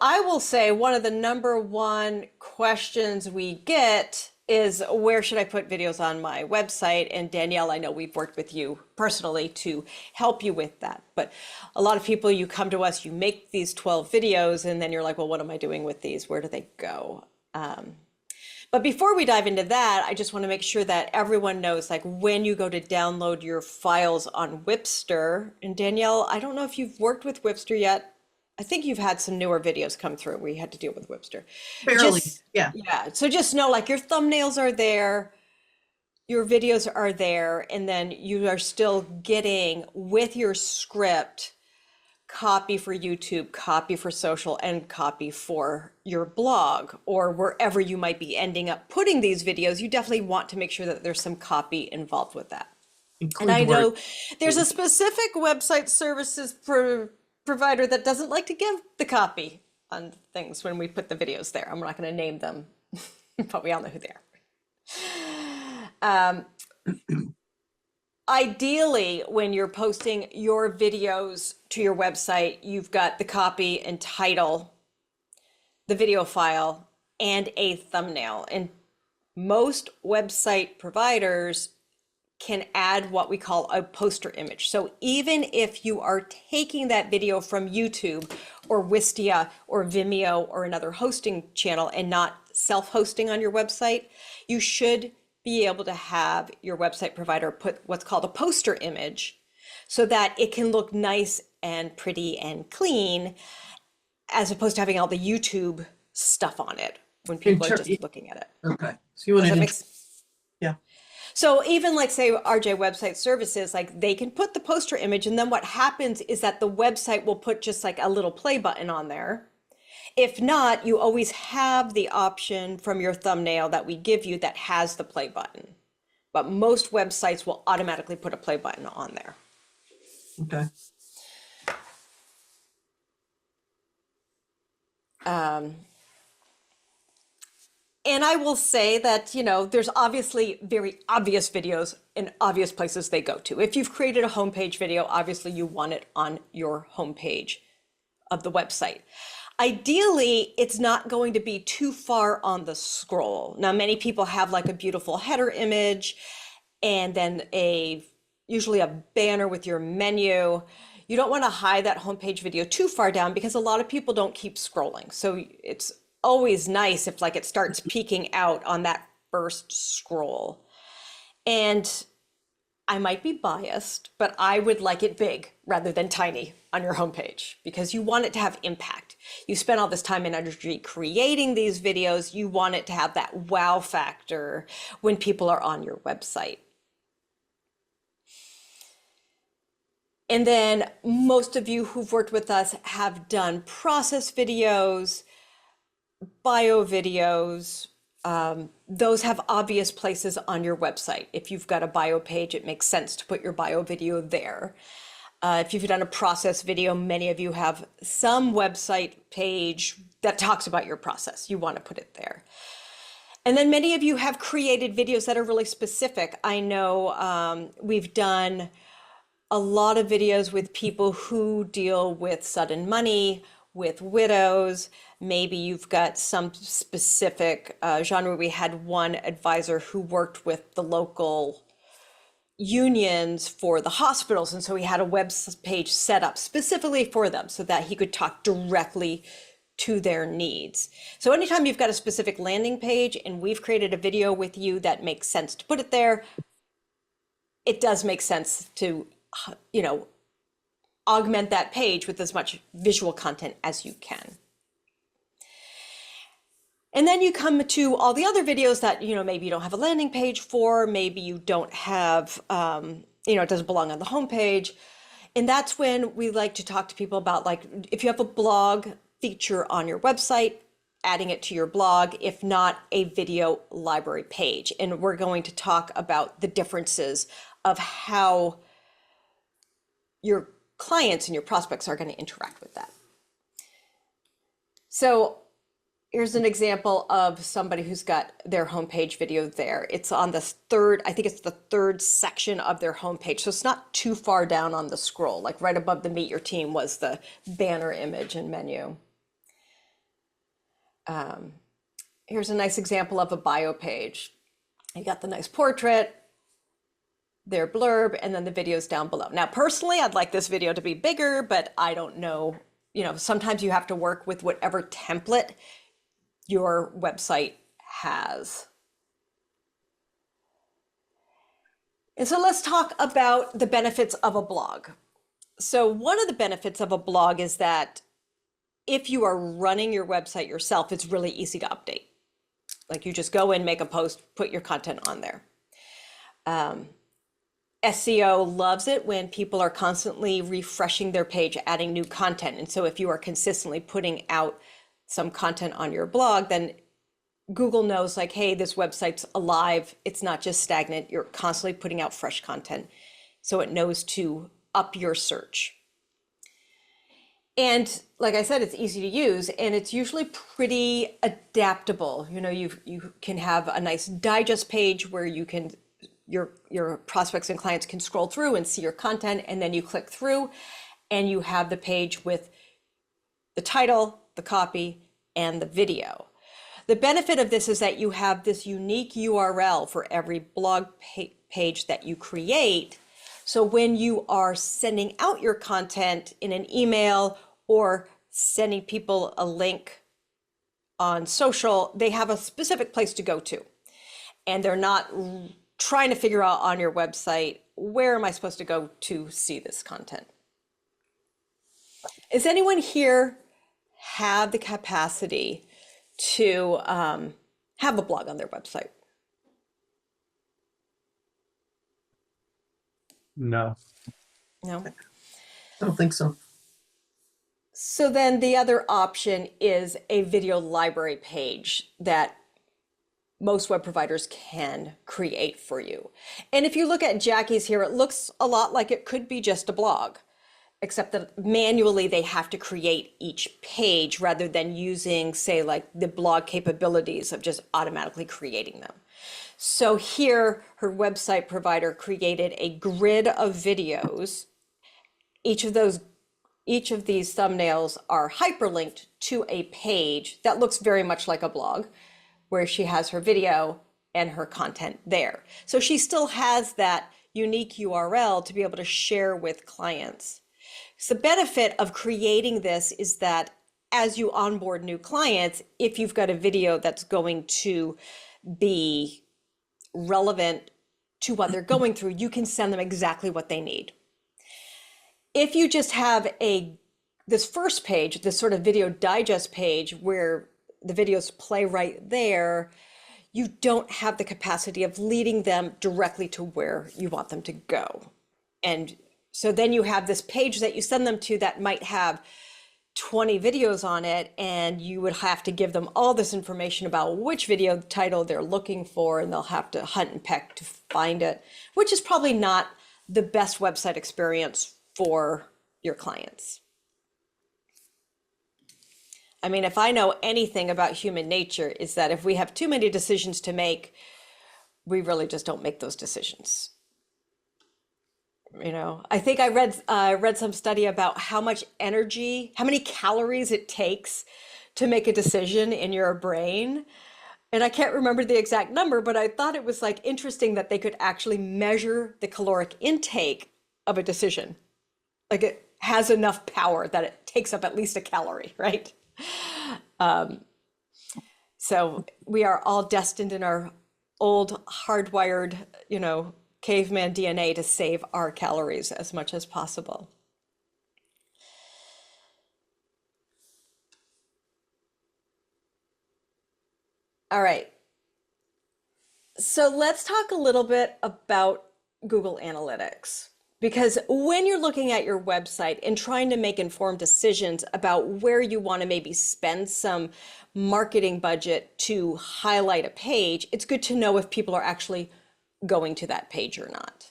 I will say one of the number one questions we get is where should I put videos on my website? And Danielle, I know we've worked with you personally to help you with that. But a lot of people, you come to us, you make these 12 videos, and then you're like, well, what am I doing with these? Where do they go? But before we dive into that, I just want to make sure that everyone knows, like when you go to download your files on Whipster, and Danielle, I don't know if you've worked with Whipster yet. I think you've had some newer videos come through where you had to deal with Whipster. Barely. Just, Yeah. yeah, so just know like your thumbnails are there, your videos are there, and then you are still getting with your script copy for YouTube, copy for social, and copy for your blog or wherever you might be ending up putting these videos. You definitely want to make sure that there's some copy involved with that. And Include I the word. know there's a specific website services provider that doesn't like to give the copy on things when we put the videos there. I'm not going to name them, but we all know who they are. Ideally, when you're posting your videos to your website, you've got the copy and title, the video file, and a thumbnail. And most website providers can add what we call a poster image. So even if you are taking that video from YouTube or Wistia or Vimeo or another hosting channel and not self-hosting on your website, you should be able to have your website provider put what's called a poster image so that it can look nice and pretty and clean as opposed to having all the YouTube stuff on it when people are just looking at it. Okay. So you want Does that to, make yeah. So even like say RJ Website Services, like they can put the poster image and then what happens is that the website will put just like a little play button on there. If not, you always have the option from your thumbnail that we give you that has the play button. But most websites will automatically put a play button on there. Okay. And I will say that, you know, there's obviously very obvious videos in obvious places they go to. If you've created a homepage video, obviously you want it on your homepage of the website. Ideally, it's not going to be too far on the scroll. Now, many people have like a beautiful header image and then usually a banner with your menu. You don't want to hide that homepage video too far down because a lot of people don't keep scrolling. So it's always nice if like it starts peeking out on that first scroll. And I might be biased, but I would like it big rather than tiny on your homepage because you want it to have impact. You spend all this time and energy creating these videos. You want it to have that wow factor when people are on your website. And then most of you who've worked with us have done process videos, bio videos. Those have obvious places on your website. If you've got a bio page, it makes sense to put your bio video there. If you've done a process video, many of you have some website page that talks about your process. You want to put it there. And then many of you have created videos that are really specific. I know we've done a lot of videos with people who deal with sudden money, with widows. Maybe you've got some specific genre. We had one advisor who worked with the local unions for the hospitals. And so he had a web page set up specifically for them so that he could talk directly to their needs. So anytime you've got a specific landing page and we've created a video with you that makes sense to put it there, it does make sense to, you know, augment that page with as much visual content as you can. And then you come to all the other videos that, you know, maybe you don't have a landing page for, maybe you don't have, you know, it doesn't belong on the homepage. And that's when we like to talk to people about, like, if you have a blog feature on your website, adding it to your blog, if not a video library page. And we're going to talk about the differences of how your clients and your prospects are going to interact with that. So here's an example of somebody who's got their homepage video there. It's on the third, I think it's the third section of their homepage. So it's not too far down on the scroll, like right above the Meet Your Team was the banner image and menu. Here's a nice example of a bio page. You got the nice portrait, their blurb, and then the videos down below. Now, personally, I'd like this video to be bigger, but I don't know, sometimes you have to work with whatever template your website has. And so let's talk about the benefits of a blog. So one of the benefits of a blog is that if you are running your website yourself, it's really easy to update. Like you just go in, make a post, put your content on there. SEO loves it when people are constantly refreshing their page, adding new content. And so if you are consistently putting out some content on your blog, then Google knows like, hey, this website's alive. It's not just stagnant. You're constantly putting out fresh content. So it knows to up your search. And like I said, it's easy to use and it's usually pretty adaptable. You can have a nice digest page where you can your prospects and clients can scroll through and see your content, and then you click through and you have the page with the title, the copy, and the video. The benefit of this is that you have this unique URL for every blog page that you create. So when you are sending out your content in an email or sending people a link on social, they have a specific place to go to. And they're not trying to figure out on your website, where am I supposed to go to see this content? Is anyone here have the capacity to have a blog on their website? No. No? I don't think so. So then the other option is a video library page that most web providers can create for you. And if you look at Jackie's here, it looks a lot like it could be just a blog, except that manually they have to create each page rather than using, say, like the blog capabilities of just automatically creating them. So here, her website provider created a grid of videos. Each of these thumbnails are hyperlinked to a page that looks very much like a blog, where she has her video and her content there. So she still has that unique URL to be able to share with clients. So the benefit of creating this is that as you onboard new clients, if you've got a video that's going to be relevant to what they're going through, you can send them exactly what they need. If you just have this first page, this sort of video digest page where the videos play right there, you don't have the capacity of leading them directly to where you want them to go. And so then you have this page that you send them to that might have 20 videos on it, and you would have to give them all this information about which video title they're looking for, and they'll have to hunt and peck to find it, which is probably not the best website experience for your clients. I mean, if I know anything about human nature, is that if we have too many decisions to make, we really just don't make those decisions. I think I read some study about how much energy, how many calories it takes to make a decision in your brain. And I can't remember the exact number, but I thought it was like interesting that they could actually measure the caloric intake of a decision. Like it has enough power that it takes up at least a calorie, right? So we are all destined in our old hardwired, caveman DNA to save our calories as much as possible. All right. So let's talk a little bit about Google Analytics. Because when you're looking at your website and trying to make informed decisions about where you want to maybe spend some marketing budget to highlight a page, it's good to know if people are actually going to that page or not.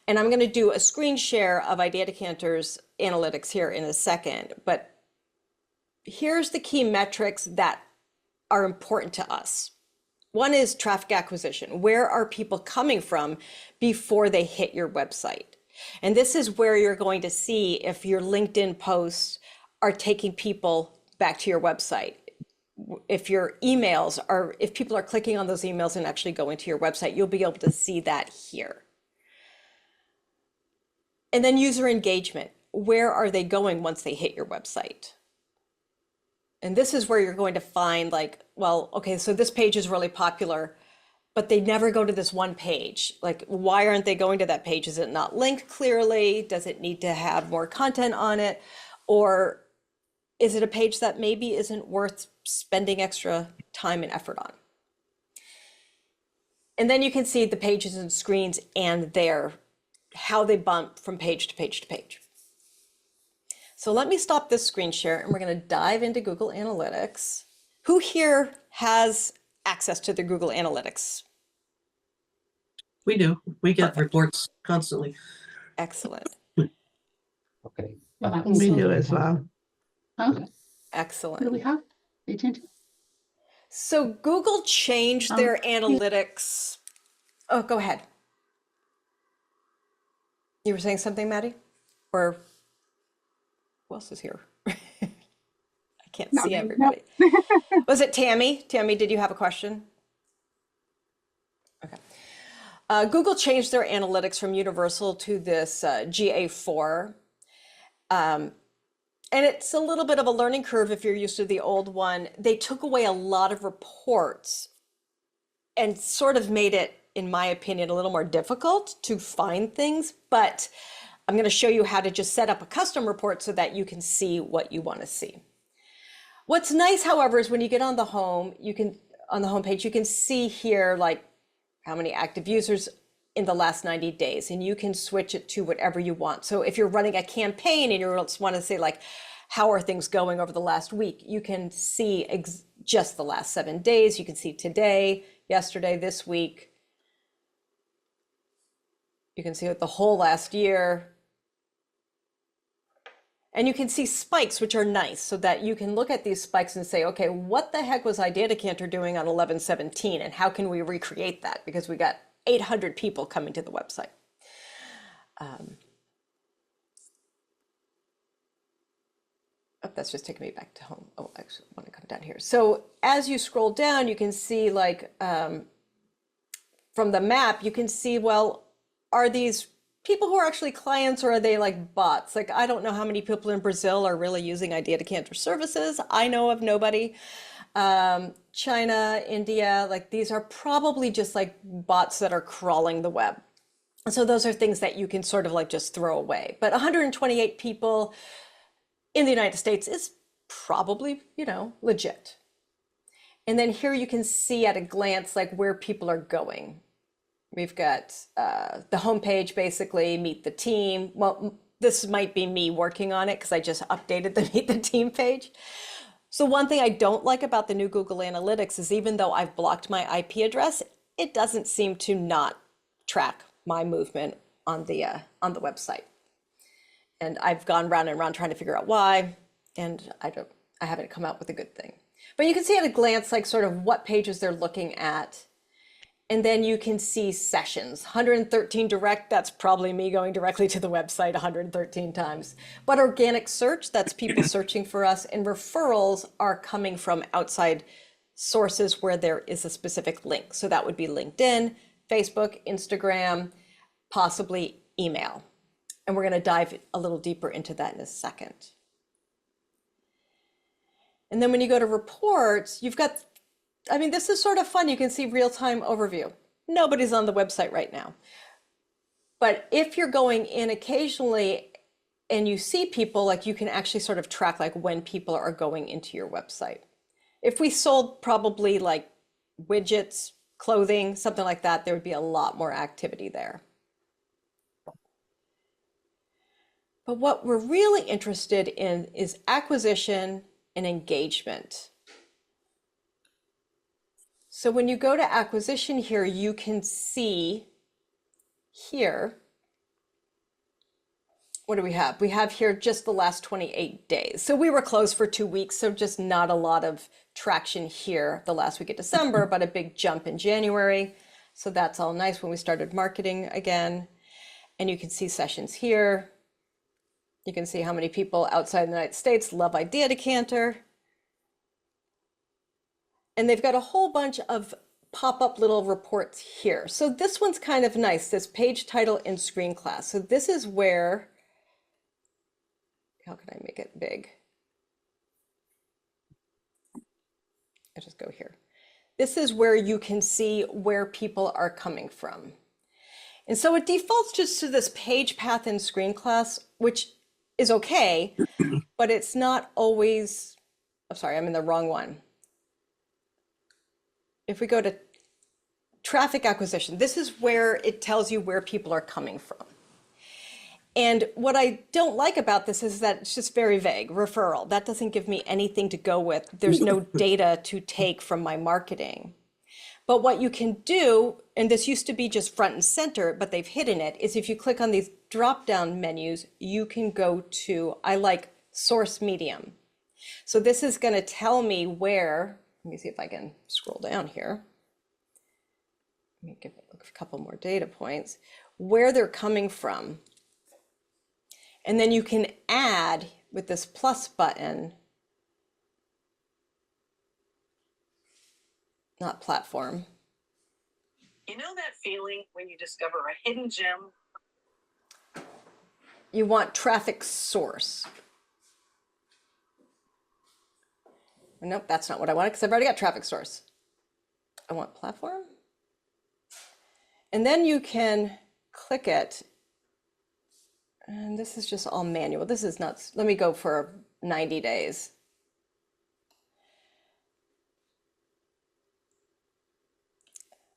And I'm going to do a screen share of Idea Decanter's analytics here in a second, but here's the key metrics that are important to us. One is traffic acquisition. Where are people coming from before they hit your website? And this is where you're going to see if your LinkedIn posts are taking people back to your website. if your emails are, if people are clicking on those emails and actually going to your website, you'll be able to see that here. And then user engagement. Where are they going once they hit your website? And this is where you're going to find like, well, okay, so this page is really popular, but they never go to this one page. Like, why aren't they going to that page? Is it not linked clearly? Does it need to have more content on it? Or is it a page that maybe isn't worth spending extra time and effort on? And then you can see the pages and screens and how they bump from page to page to page. So let me stop this screen share and we're going to dive into Google Analytics. Who here has access to the Google Analytics? We do. We get Perfect. reports constantly. Excellent. Okay. We do as well. Huh? What do we Excellent. have? Decanter? So Google changed their analytics. Oh, go ahead. You were saying something, Maddie? Or who else is here? I can't see everybody. Was it Tammy? Tammy, did you have a question? Okay. Google changed their analytics from Universal to this GA4. And it's a little bit of a learning curve if you're used to the old one. They took away a lot of reports and sort of made it, in my opinion, a little more difficult to find things. But I'm going to show you how to just set up a custom report so that you can see what you want to see. What's nice, however, is when you get on the home, on the homepage, you can see here like how many active users in the last 90 days, and you can switch it to whatever you want. So if you're running a campaign and you just want to say like, how are things going over the last week? You can see just the last 7 days. You can see today, yesterday, this week. You can see the whole last year. And you can see spikes, which are nice, so that you can look at these spikes and say, okay, what the heck was Decanter doing on 11/17, and how can we recreate that? Because we got 800 people coming to the website. Oh, that's just taking me back to home. Oh, actually, I want to come down here. So as you scroll down, you can see like from the map, you can see, well, are these people who are actually clients or are they like bots? Like, I don't know how many people in Brazil are really using Decanter services. I know of nobody. China, India, like these are probably just like bots that are crawling the web. So those are things that you can sort of like just throw away. But 128 people in the United States is probably, legit. And then here you can see at a glance like where people are going. We've got the homepage, basically, meet the team. Well, this might be me working on it because I just updated the meet the team page. So one thing I don't like about the new Google Analytics is even though I've blocked my IP address, it doesn't seem to not track my movement on the website. And I've gone round and round trying to figure out why, and I haven't come out with a good thing. But you can see at a glance like sort of what pages they're looking at. And then you can see sessions, 113 direct, that's probably me going directly to the website 113 times. But organic search, that's people searching for us, and referrals are coming from outside sources where there is a specific link. So that would be LinkedIn, Facebook, Instagram, possibly email. And we're going to dive a little deeper into that in a second. And then when you go to reports, you've got, this is sort of fun. You can see real-time overview. Nobody's on the website right now. But if you're going in occasionally and you see people, like you can actually sort of track like when people are going into your website. If we sold probably like widgets, clothing, something like that, there would be a lot more activity there. But what we're really interested in is acquisition and engagement. So when you go to acquisition here, you can see here, what do we have? We have here just the last 28 days. So we were closed for 2 weeks, so just not a lot of traction here the last week of December, but a big jump in January. So that's all nice when we started marketing again. And you can see sessions here. You can see how many people outside the United States love Decanter. And they've got a whole bunch of pop-up little reports here. So this one's kind of nice, this page title and screen class. So this is where, how can I make it big? I just go here. This is where you can see where people are coming from. And so it defaults just to this page path and screen class, which is okay, but it's not always, I'm sorry, I'm in the wrong one. If we go to traffic acquisition, this is where it tells you where people are coming from. And what I don't like about this is that it's just very vague. Referral, that doesn't give me anything to go with. There's no data to take from my marketing. But what you can do, and this used to be just front and center, but they've hidden it, is if you click on these drop-down menus, you can go to, I like source medium. So this is going to tell me where, let me see if I can scroll down here. Let me give it a couple more data points, where they're coming from. And then you can add with this plus button, not platform. You know that feeling when you discover a hidden gem? You want traffic source. Nope, that's not what I want because I've already got traffic source. I want platform. And then you can click it. And this is just all manual. This is nuts. Let me go for 90 days.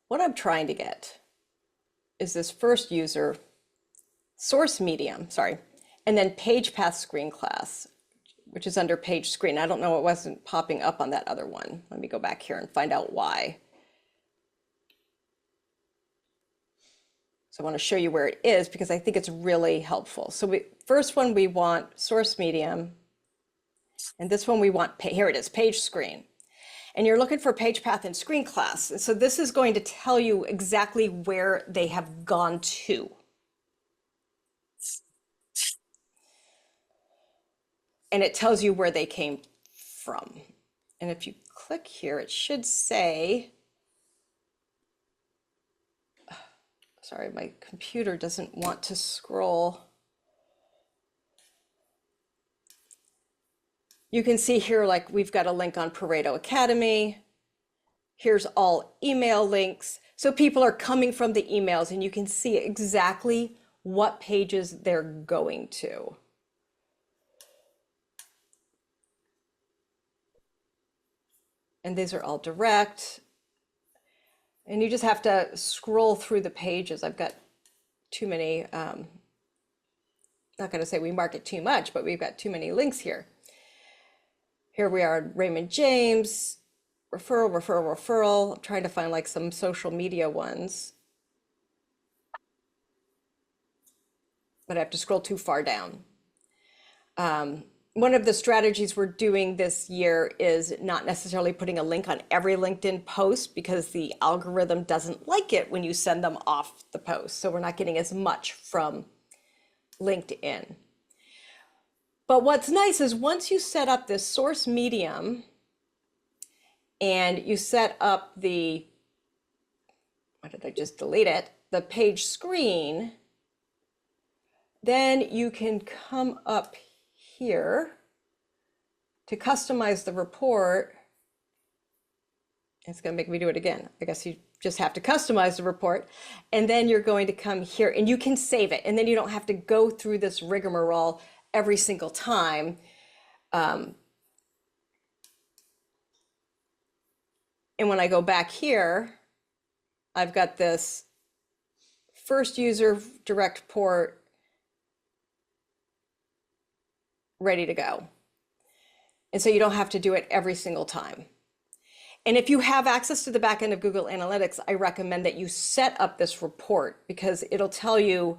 What I'm trying to get is this first user, source medium, sorry, and then page path screen class, which is under page screen. I don't know, it wasn't popping up on that other one. Let me go back here and find out why. So I want to show you where it is because I think it's really helpful. So first one, we want source medium. And this one we want, here it is, page screen. And you're looking for page path and screen class. And so this is going to tell you exactly where they have gone to. And it tells you where they came from. And if you click here, it should say, sorry, my computer doesn't want to scroll. You can see here, like we've got a link on Pareto Academy. Here's all email links. So people are coming from the emails and you can see exactly what pages they're going to. And these are all direct. And you just have to scroll through the pages. I've got too many, not going to say we market too much, but we've got too many links here. Here we are, Raymond James, referral, referral, referral. I'm trying to find like some social media ones. But I have to scroll too far down. One of the strategies we're doing this year is not necessarily putting a link on every LinkedIn post because the algorithm doesn't like it when you send them off the post. So we're not getting as much from LinkedIn. But what's nice is once you set up this source medium and you set up the, why did I just delete it? The page screen, then you can come up here to customize the report. It's going to make me do it again. I guess you just have to customize the report. And then you're going to come here and you can save it. And then you don't have to go through this rigmarole every single time. And when I go back here, I've got this first user direct port ready to go. And so you don't have to do it every single time. And if you have access to the back end of Google Analytics, I recommend that you set up this report because it'll tell you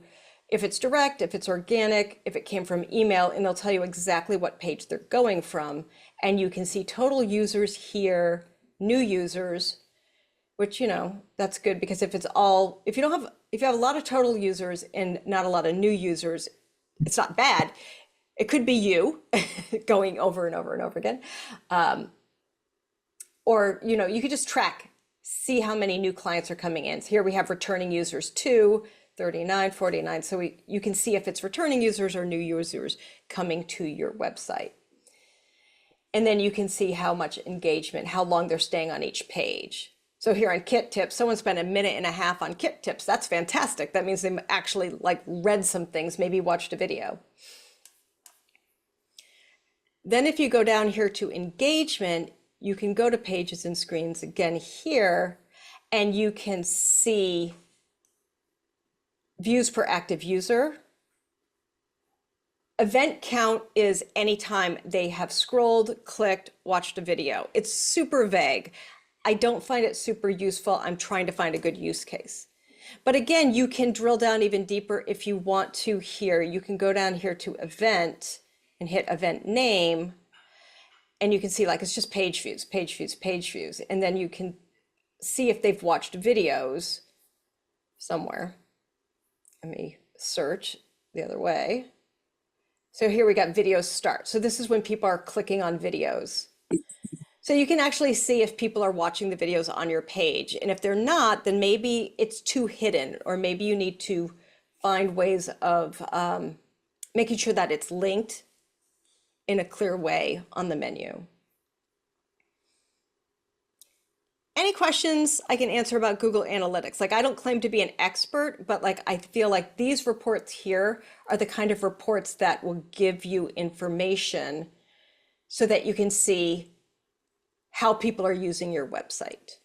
if it's direct, if it's organic, if it came from email, and they'll tell you exactly what page they're going from. And you can see total users here, new users, which, you know, that's good because if it's all, if you have a lot of total users and not a lot of new users, it's not bad. It could be you going over and over and over again. or, you know, you could just track, see how many new clients are coming in. So here we have returning users 2, 39, 49. So you can see if it's returning users or new users coming to your website. And then you can see how much engagement, how long they're staying on each page. So here on Kit Tips, someone spent a minute and a half on Kit Tips. That's fantastic. That means they actually like read some things, maybe watched a video. Then if you go down here to engagement, you can go to pages and screens again here, and you can see views per active user. Event count is anytime they have scrolled, clicked, watched a video. It's super vague. I don't find it super useful. I'm trying to find a good use case. But again, you can drill down even deeper if you want to here. You can go down here to event and hit event name. And you can see like, it's just page views, page views, page views. And then you can see if they've watched videos somewhere. Let me search the other way. So here we got videos start. So this is when people are clicking on videos. So you can actually see if people are watching the videos on your page. And if they're not, then maybe it's too hidden, or maybe you need to find ways of making sure that it's linked in a clear way on the menu. Any questions I can answer about Google Analytics? Like, I don't claim to be an expert, but like, I feel like these reports here are the kind of reports that will give you information so that you can see how people are using your website.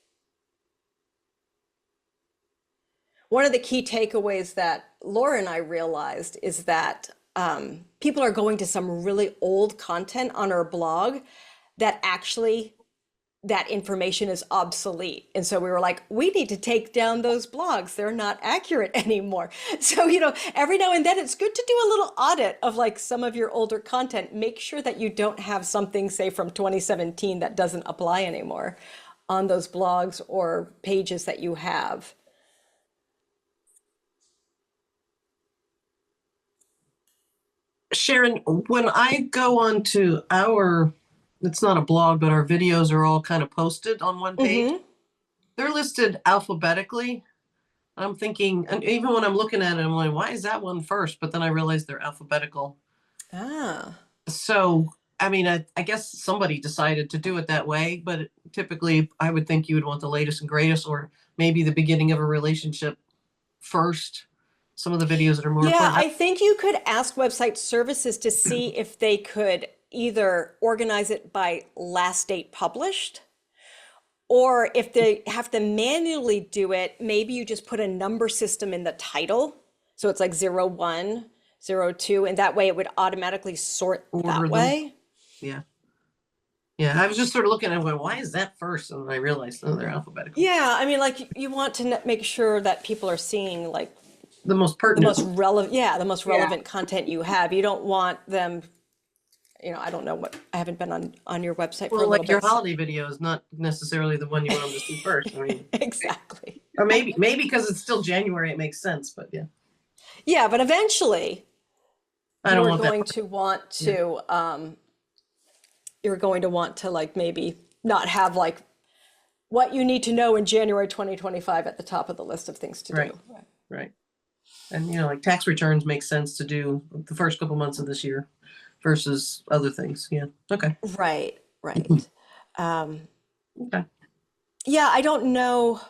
One of the key takeaways that Laura and I realized is that people are going to some really old content on our blog that actually that information is obsolete. And so we were like, we need to take down those blogs. They're not accurate anymore. So, you know, every now and then it's good to do a little audit of like some of your older content. Make sure that you don't have something, say, from 2017 that doesn't apply anymore on those blogs or pages that you have. Sharon, when I go on to it's not a blog, but our videos are all kind of posted on one page. Mhm. They're listed alphabetically. I'm thinking, and even when I'm looking at it, I'm like, why is that one first? But then I realize they're alphabetical. Ah. So, I mean, I guess somebody decided to do it that way, but typically I would think you would want the latest and greatest, or maybe the beginning of a relationship first. Some of the videos that are more Yeah, important. I think you could ask website services to see if they could either organize it by last date published, or if they have to manually do it, maybe you just put a number system in the title. So it's like 01, 02, and that way it would automatically sort Order that them. way. Yeah. Yeah, I was just sort of looking at it going, why is that first? And then I realized, oh, they're alphabetical. Yeah, I mean, like you want to make sure that people are seeing like The most the pertinent. most relevant, yeah, the most relevant content you have. You don't want them, you know, I don't know what, I haven't been on your website for a Well, little like your bit. holiday video is not necessarily the one you want them to see first. I mean, Exactly. or maybe because it's still January, it makes sense. But yeah, Yeah, but eventually I don't you're want going that. to want to you're going to want to like maybe not have like what you need to know in January 2025 at the top of the list of things to Right. do. Right. And you know, like tax returns make sense to do the first couple months of this year versus other things. Yeah. Okay. Right, right. Okay. Yeah, I don't know.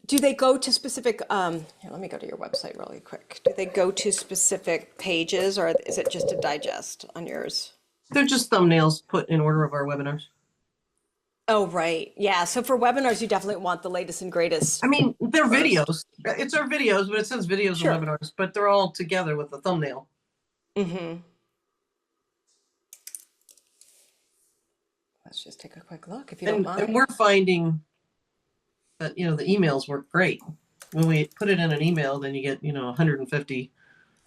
Do they go to specific, here, let me go to your website really quick. Do they go to specific pages, or is it just a digest on yours? They're just thumbnails put in order of our webinars. Oh, right. Yeah. So for webinars, you definitely want the latest and greatest. I mean, they're First. videos. It's our videos, but it says videos Sure. and webinars, but they're all together with the thumbnail. Mm-hmm. Let's just take a quick look if you don't And mind. we're finding that, you know, the emails work great. When we put it in an email, then you get, you know, 150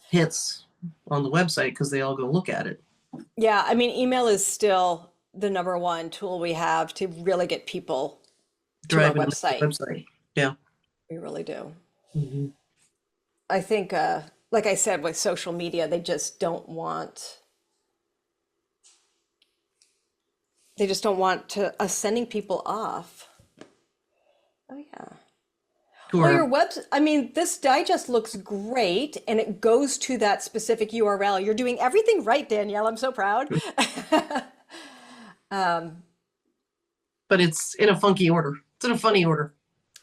hits on the website because they all go look at it. Yeah, I mean, email is still the #1 tool we have to really get people to our Driving them to the website. website. Yeah. We really do. Mm-hmm. I think, like I said, with social media, they just don't want They just don't want to us sending people off. Oh yeah. Who Well, are- your I mean, this digest looks great and it goes to that specific URL. You're doing everything right, Danielle. I'm so proud. but it's in a funky order. It's in a funny order.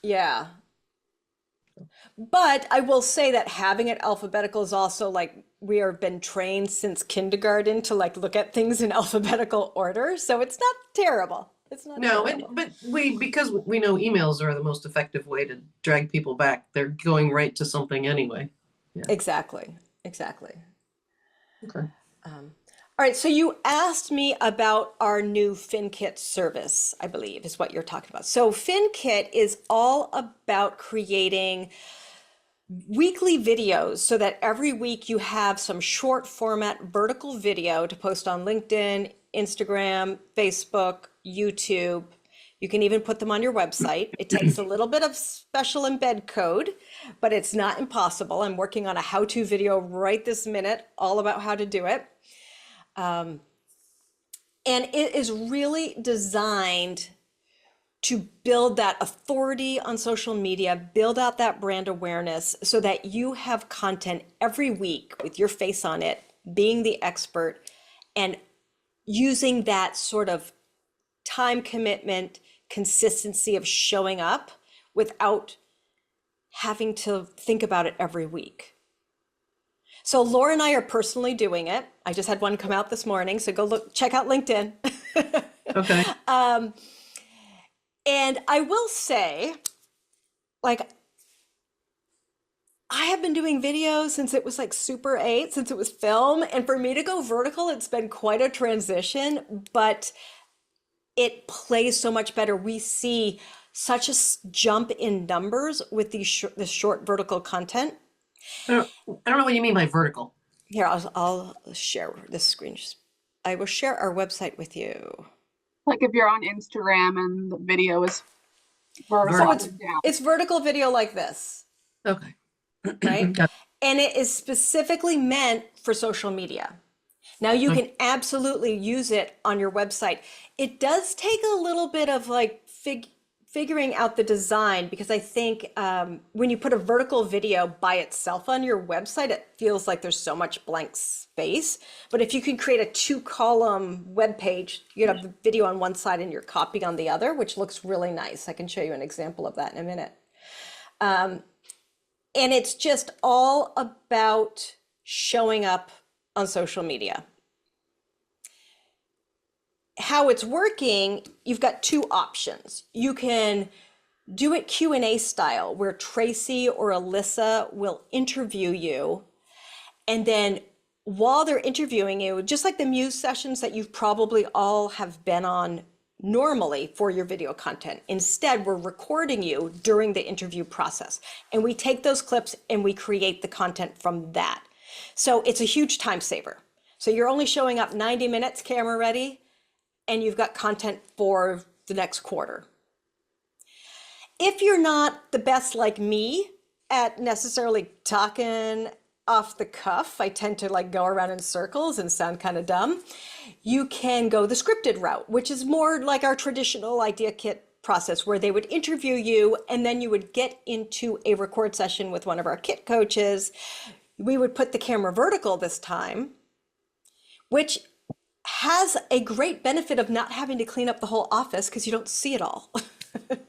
Yeah. But I will say that having it alphabetical is also like we have been trained since kindergarten to like look at things in alphabetical order. So it's not terrible. It's not No, terrible. but because we know emails are the most effective way to drag people back. They're going right to something anyway. Exactly. Exactly. Okay. All right, so you asked me about our new FinKit service, I believe is what you're talking about. So FinKit is all about creating weekly videos so that every week you have some short format vertical video to post on LinkedIn, Instagram, Facebook, YouTube. You can even put them on your website. It takes a little bit of special embed code, but it's not impossible. I'm working on a how-to video right this minute, all about how to do it. And it is really designed to build that authority on social media, build out that brand awareness so that you have content every week with your face on it, being the expert, and using that sort of time commitment, consistency of showing up without having to think about it every week. So Laura and I are personally doing it. I just had one come out this morning, so go check out LinkedIn. Okay. And I will say, like, I have been doing videos since it was like Super 8, since it was film. And for me to go vertical, it's been quite a transition, but it plays so much better. We see such a jump in numbers with these this short vertical content. I don't know what you mean by vertical. Here, I'll share this screen. I will share our website with you. Like if you're on Instagram and the video is vertical So up it's and down. it's vertical video like this, Okay. right? Got And it is specifically meant for social media. Now you can absolutely use it on your website. It does take a little bit of like figuring out the design because I think when you put a vertical video by itself on your website, it feels like there's so much blank space. But if you can create a 2-column web page, you have the video on one side and your copy on the other, which looks really nice. I can show you an example of that in a minute. And it's just all about showing up on social media. How it's working, you've got two options. You can do it Q&A style where Tracy or Alyssa will interview you. And then while they're interviewing you, just like the Muse sessions that you probably all have been on normally for your video content, instead we're recording you during the interview process. And we take those clips and we create the content from that. So it's a huge time saver. So you're only showing up 90 minutes camera ready, and you've got content for the next quarter. If you're not the best like me at necessarily talking off the cuff, I tend to like go around in circles and sound kind of dumb, you can go the scripted route, which is more like our traditional Idea Kit process where they would interview you and then you would get into a record session with one of our kit coaches. We would put the camera vertical this time, which has a great benefit of not having to clean up the whole office because you don't see it all.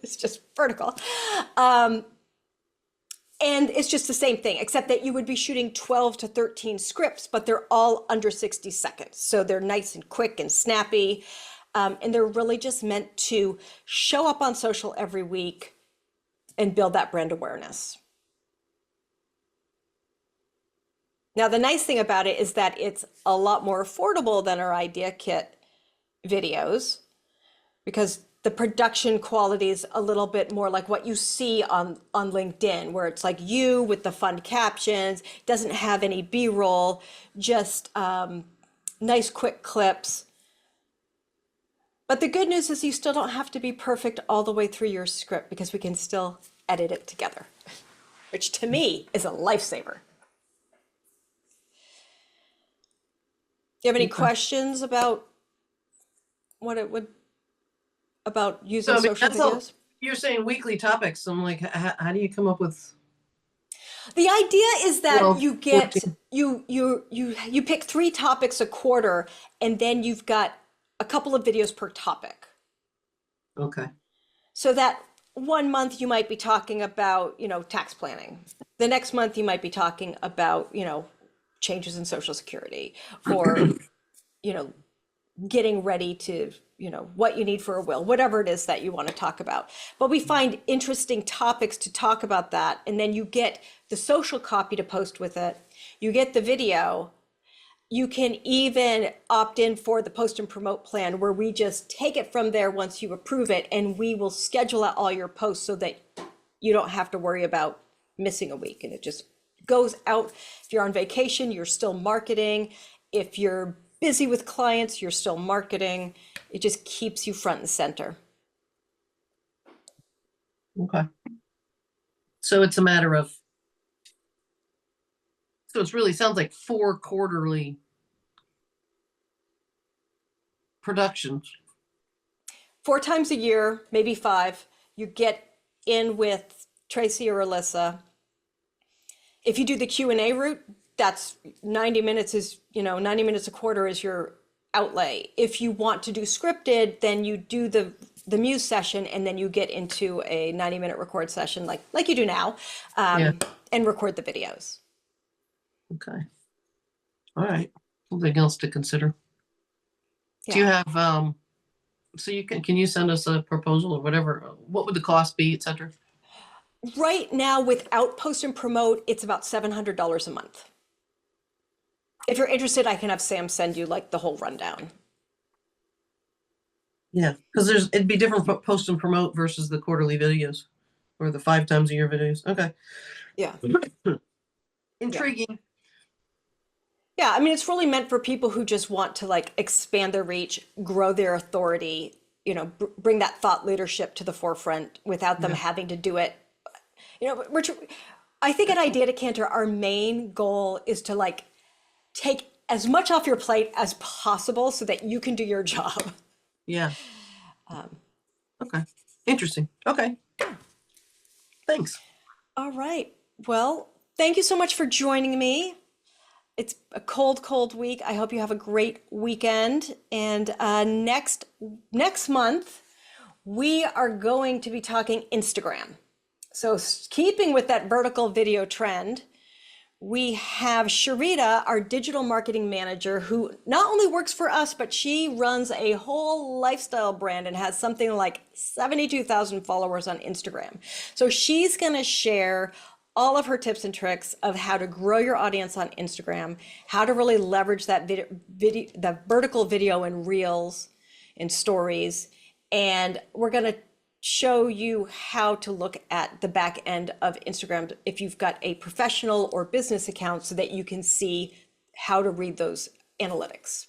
It's just vertical. And it's just the same thing, except that you would be shooting 12 to 13 scripts, but they're all under 60 seconds. So they're nice and quick and snappy. And they're really just meant to show up on social every week and build that brand awareness. Now, the nice thing about it is that it's a lot more affordable than our Idea Kit videos because the production quality is a little bit more like what you see on LinkedIn, where it's like you with the fun captions, doesn't have any B-roll, just nice quick clips. But the good news is you still don't have to be perfect all the way through your script because we can still edit it together, which to me is a lifesaver. Do you have any questions about what it would, about So, using I mean, social that's all, videos? you're saying weekly topics. I'm like, how do you come up with The idea is that 12, you get 14? you pick 3 topics a quarter, and then you've got a couple of videos per topic. Okay. So that one month you might be talking about, tax planning. The next month you might be talking about, changes in Social Security, or, getting ready to, what you need for a will, whatever it is that you want to talk about. But we find interesting topics to talk about that. And then you get the social copy to post with it. You get the video. You can even opt in for the post and promote plan, where we just take it from there once you approve it, and we will schedule out all your posts so that you don't have to worry about missing a week. And it just goes out. If you're on vacation, you're still marketing. If you're busy with clients, you're still marketing. It just keeps you front and center. Okay. So it's a matter of, so it's really sounds like 4 quarterly productions. 4 times a year, maybe 5, you get in with Tracy or Alyssa. If you do the Q&A route, that's 90 minutes is, 90 minutes a quarter is your outlay. If you want to do scripted, then you do the muse session, and then you get into a 90-minute record session like you do now, Yeah. and record the videos. Okay. All right. Something else to consider. Do you Yeah. have, so can you send us a proposal or whatever? What would the cost be, et cetera? Right now, without post and promote, it's about $700 a month. If you're interested, I can have Sam send you the whole rundown. Yeah, because it'd be different post and promote versus the quarterly videos or the 5 times a year videos. Okay. Yeah. Intriguing. Yeah, I mean, it's really meant for people who just want to expand their reach, grow their authority, bring that thought leadership to the forefront without them having to do it. Richard, I think at Idea Decanter, our main goal is to take as much off your plate as possible so that you can do your job. Yeah. Okay. Interesting. Okay. Thanks. All right. Well, thank you so much for joining me. It's a cold, cold week. I hope you have a great weekend. And next month, we are going to be talking Instagram. So keeping with that vertical video trend, we have Sharita, our digital marketing manager, who not only works for us, but she runs a whole lifestyle brand and has something like 72,000 followers on Instagram. So she's going to share all of her tips and tricks of how to grow your audience on Instagram, how to really leverage that the vertical video and reels and stories. And we're going to show you how to look at the back end of Instagram if you've got a professional or business account, so that you can see how to read those analytics.